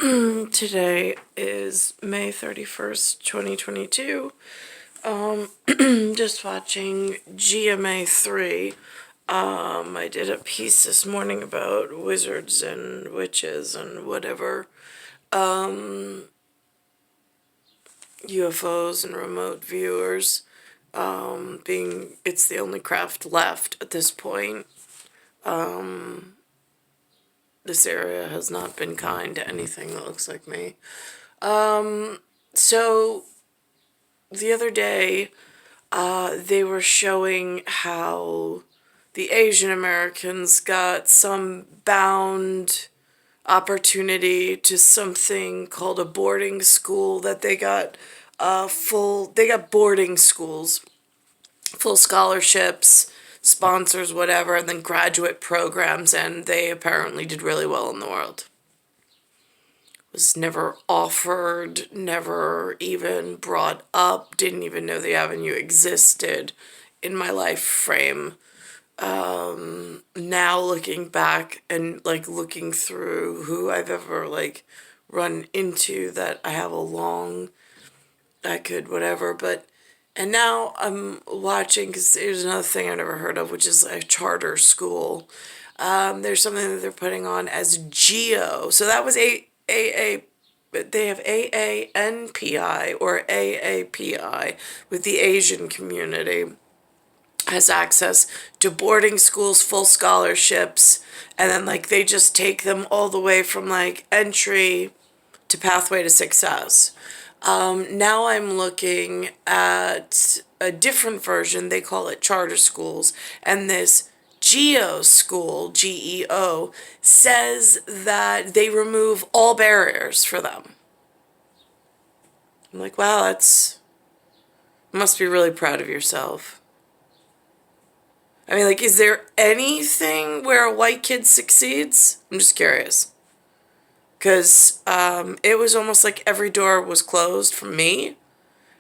Today is May 31st, 2022. Just watching GMA 3. I did a piece this morning about wizards and witches and whatever. UFOs and remote viewers. It's the only craft left at this point. This area has not been kind to anything that looks like me. So the other day, they were showing how the Asian Americans got some bound opportunity to something called a boarding school, that they got boarding schools, full scholarships, sponsors, whatever, and then graduate programs, and they apparently did really well in the world. Was never offered, never even brought up, didn't even know the avenue existed in my life frame. Now looking back and looking through who I've ever run into that I have and now I'm watching, because there's another thing I've never heard of, which is a charter school. There's something that they're putting on as GEO. So that was they have AANPI or AAPI with the Asian community, has access to boarding schools, full scholarships, and then they just take them all the way from entry to pathway to success. Now I'm looking at a different version. They call it charter schools, and this GEO school, GEO, says that they remove all barriers for them. I'm like, wow, you must be really proud of yourself. I mean, is there anything where a white kid succeeds? I'm just curious. Because it was almost like every door was closed for me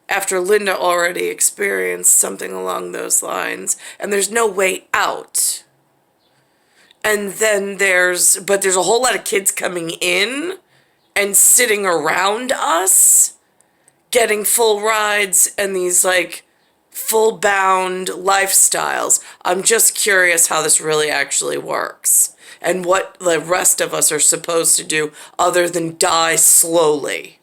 after Linda already experienced something along those lines, and there's no way out. And then there's a whole lot of kids coming in and sitting around us, getting full rides and these full bound lifestyles. I'm just curious how this really actually works and what the rest of us are supposed to do other than die slowly.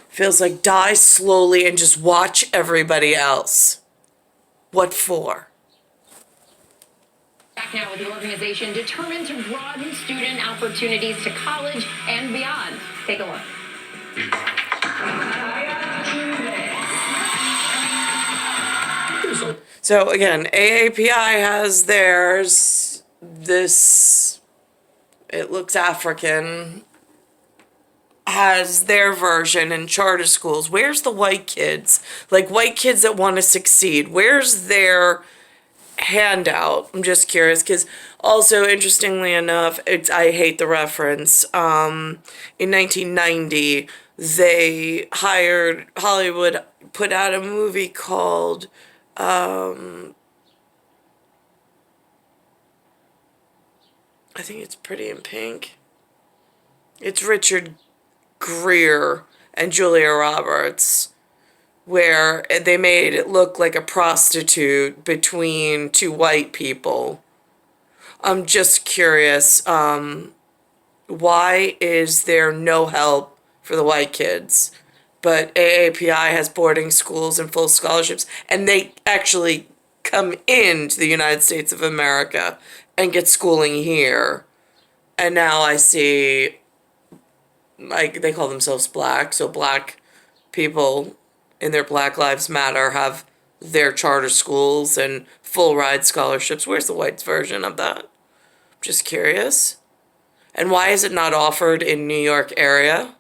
Feels like die slowly and just watch everybody else. What for? Back now with the organization determined to broaden student opportunities to college and beyond. Take a look. So again, AAPI has theirs. This, it looks African, has their version in charter schools. Where's the white kids? White kids that want to succeed. Where's their handout? I'm just curious, because also, interestingly enough, I hate the reference. In 1990, Hollywood put out a movie called I think it's Pretty in Pink. It's Richard Gere and Julia Roberts, where they made it look like a prostitute between two white people. I'm just curious, why is there no help for the white kids? But AAPI has boarding schools and full scholarships, and they actually come into the United States of America and get schooling here. And now I see, they call themselves black, so black people in their Black Lives Matter have their charter schools and full ride scholarships. Where's the whites version of that? Just curious. And why is it not offered in New York area?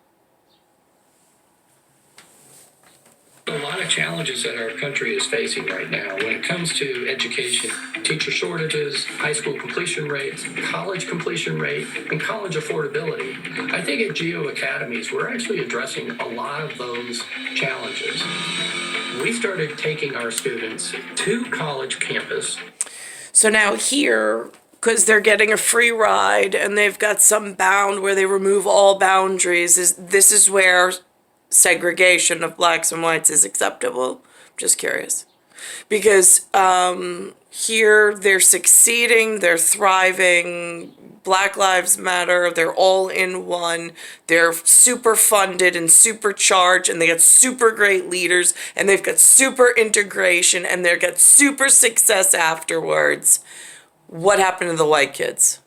A lot of challenges that our country is facing right now when it comes to education: teacher shortages, high school completion rates, college completion rate, and college affordability. I think at Geo Academies, we're actually addressing a lot of those challenges. We started taking our students to college campus. So now here, because they're getting a free ride and they've got some bound where they remove all boundaries. This is where segregation of blacks and whites is acceptable? Just curious. Because here they're succeeding, they're thriving, Black Lives Matter, they're all in one, they're super funded and supercharged, and they got super great leaders, and they've got super integration, and they've got super success afterwards. What happened to the white kids?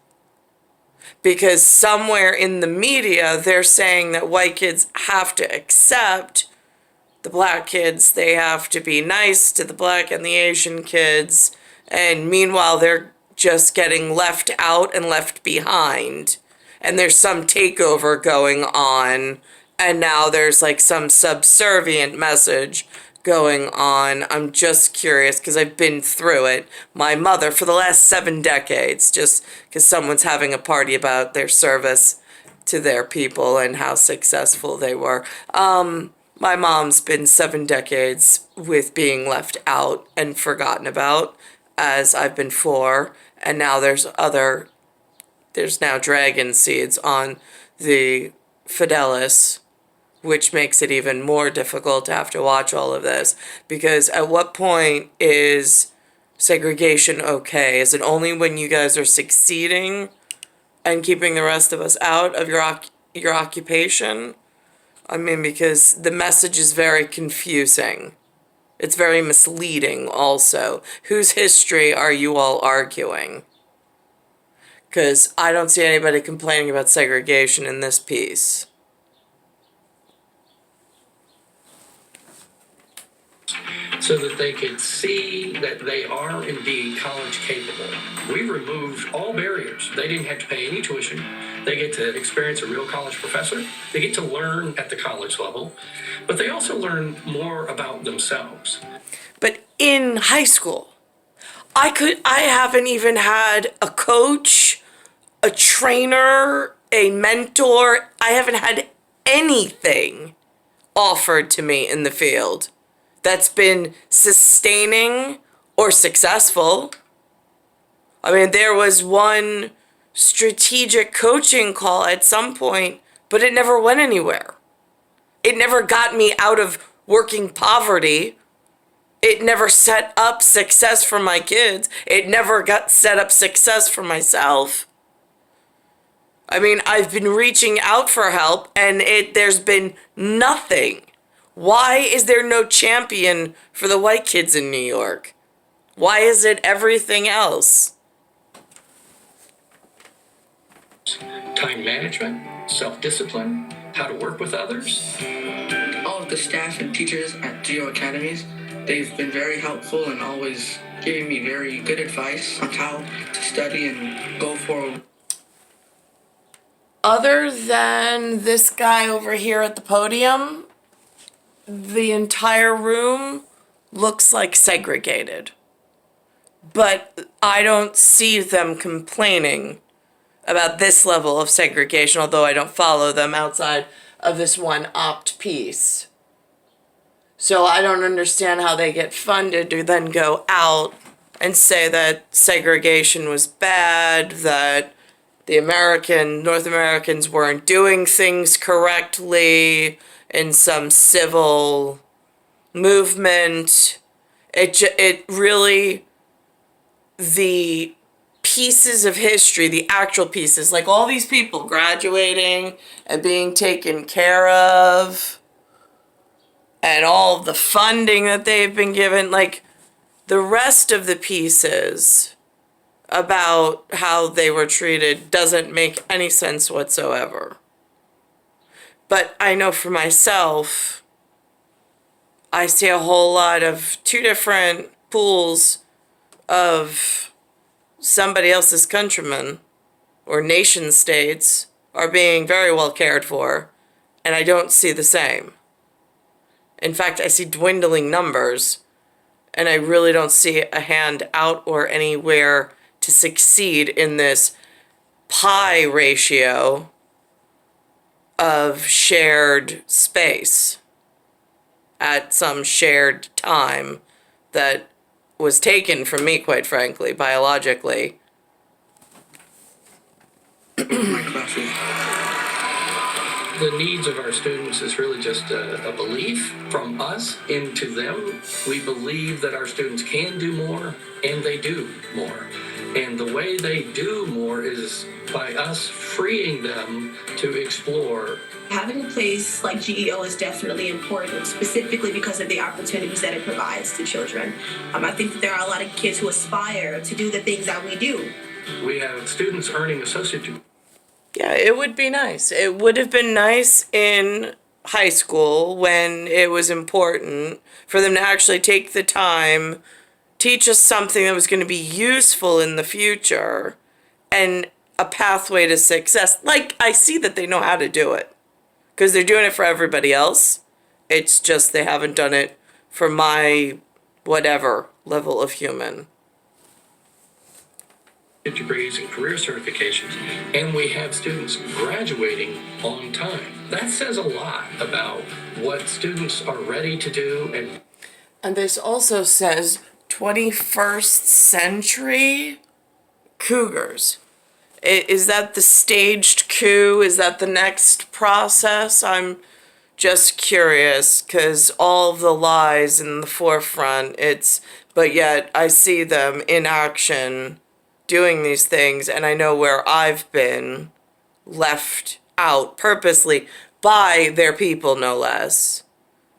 Because somewhere in the media, they're saying that white kids have to accept the black kids, they have to be nice to the black and the Asian kids, and meanwhile they're just getting left out and left behind, and there's some takeover going on, and now there's like some subservient message going on. I'm just curious because I've been through it. My mother, for the last 7 decades, just because someone's having a party about their service to their people and how successful they were. My mom's been 7 decades with being left out and forgotten about, as I've been 4, and now there's now dragon seeds on the Fidelis, which makes it even more difficult to have to watch all of this, because at what point is segregation okay? Is it only when you guys are succeeding and keeping the rest of us out of your occupation? I mean, because the message is very confusing. It's very misleading also. Whose history are you all arguing? Because I don't see anybody complaining about segregation in this piece. So that they could see that they are indeed college capable. We removed all barriers. They didn't have to pay any tuition. They get to experience a real college professor. They get to learn at the college level, but they also learn more about themselves. But in high school, I haven't even had a coach, a trainer, a mentor. I haven't had anything offered to me in the field that's been sustaining or successful. I mean, there was one strategic coaching call at some point, but it never went anywhere. It never got me out of working poverty. It never set up success for my kids. It never got set up success for myself. I mean, I've been reaching out for help and there's been nothing. Why is there no champion for the white kids in New York? Why is it everything else? Time management, self-discipline, how to work with others. All of the staff and teachers at Geo Academies, they've been very helpful and always giving me very good advice on how to study and go forward. Other than this guy over here at the podium, the entire room looks like segregated. But I don't see them complaining about this level of segregation, although I don't follow them outside of this one opt piece. So I don't understand how they get funded to then go out and say that segregation was bad, that the North Americans weren't doing things correctly in some civil movement. It really, the pieces of history, the actual pieces, like all these people graduating and being taken care of, and all the funding that they've been given, like the rest of the pieces about how they were treated doesn't make any sense whatsoever. But I know for myself, I see a whole lot of 2 different pools of somebody else's countrymen or nation states are being very well cared for, and I don't see the same. In fact, I see dwindling numbers, and I really don't see a hand out or anywhere to succeed in this pie ratio of shared space at some shared time that was taken from me, quite frankly, biologically. with my classes. The needs of our students is really just a belief from us into them. We believe that our students can do more, and they do more. And the way they do more is by us freeing them to explore. Having a place like GEO is definitely important, specifically because of the opportunities that it provides to children. I think that there are a lot of kids who aspire to do the things that we do. We have students earning associate degrees. Yeah, it would be nice. It would have been nice in high school when it was important for them to actually take the time, teach us something that was going to be useful in the future, and a pathway to success. Like, I see that they know how to do it because they're doing it for everybody else. It's just they haven't done it for my whatever level of human. Degrees and career certifications, and we have students graduating on time. That says a lot about what students are ready to do. And this also says 21st century cougars. Is that the staged coup? Is that the next process? I'm just curious because all of the lies in the forefront, but yet I see them in action doing these things, and I know where I've been left out purposely by their people, no less.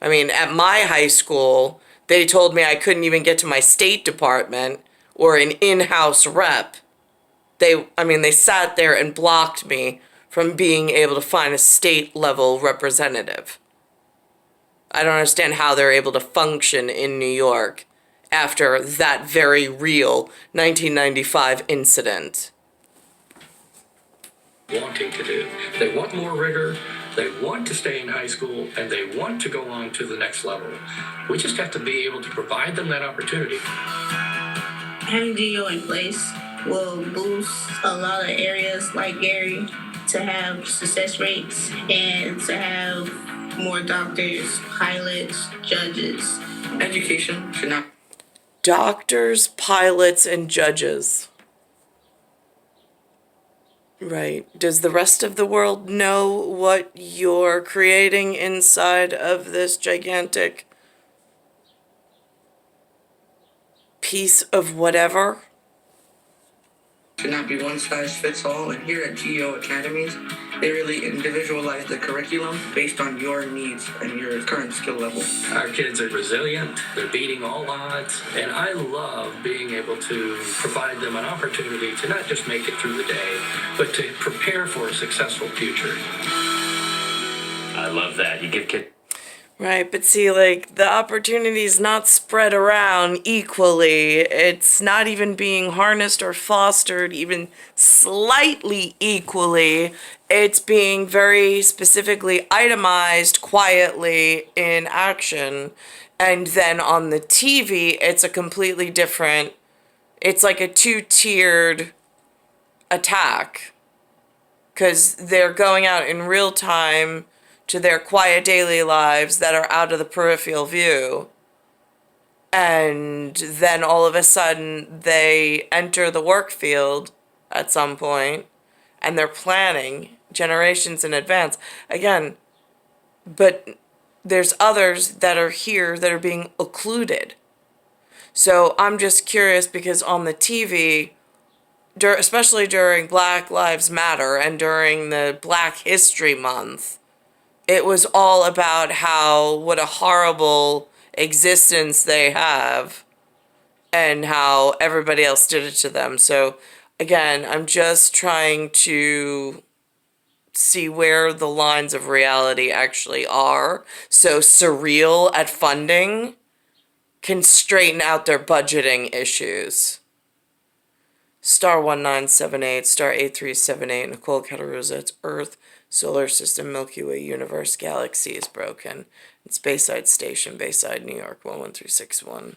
I mean, at my high school, they told me I couldn't even get to my state department or an in-house rep. They sat there and blocked me from being able to find a state-level representative. I don't understand how they're able to function in New York after that very real 1995 incident. Wanting to do. They want more rigor, they want to stay in high school, and they want to go on to the next level. We just have to be able to provide them that opportunity. Having GEO in place will boost a lot of areas like Gary to have success rates and to have more doctors, pilots, judges. Education should not. Doctors, pilots, and judges. Right. Does the rest of the world know what you're creating inside of this gigantic piece of whatever? Should not be one size fits all, and here at GEO Academies, they really individualize the curriculum based on your needs and your current skill level. Our kids are resilient, they're beating all odds, and I love being able to provide them an opportunity to not just make it through the day, but to prepare for a successful future. I love that. You give kids. Right, but see, like, the opportunity's not spread around equally. It's not even being harnessed or fostered even slightly equally. It's being very specifically itemized quietly in action. And then on the TV, it's a completely different, it's like a two-tiered attack. Because they're going out in real time to their quiet daily lives that are out of the peripheral view. And then all of a sudden they enter the work field at some point and they're planning generations in advance. Again, but there's others that are here that are being occluded. So I'm just curious because on the TV, especially during Black Lives Matter and during the Black History Month, it was all about what a horrible existence they have and how everybody else did it to them. So again, I'm just trying to see where the lines of reality actually are. So Surreal at funding can straighten out their budgeting issues. Star 1978, star 8378, Nicole, Cattaruzza, it's Earth, Solar System, Milky Way, Universe, Galaxy is broken. It's Bayside Station, Bayside, New York, 11361.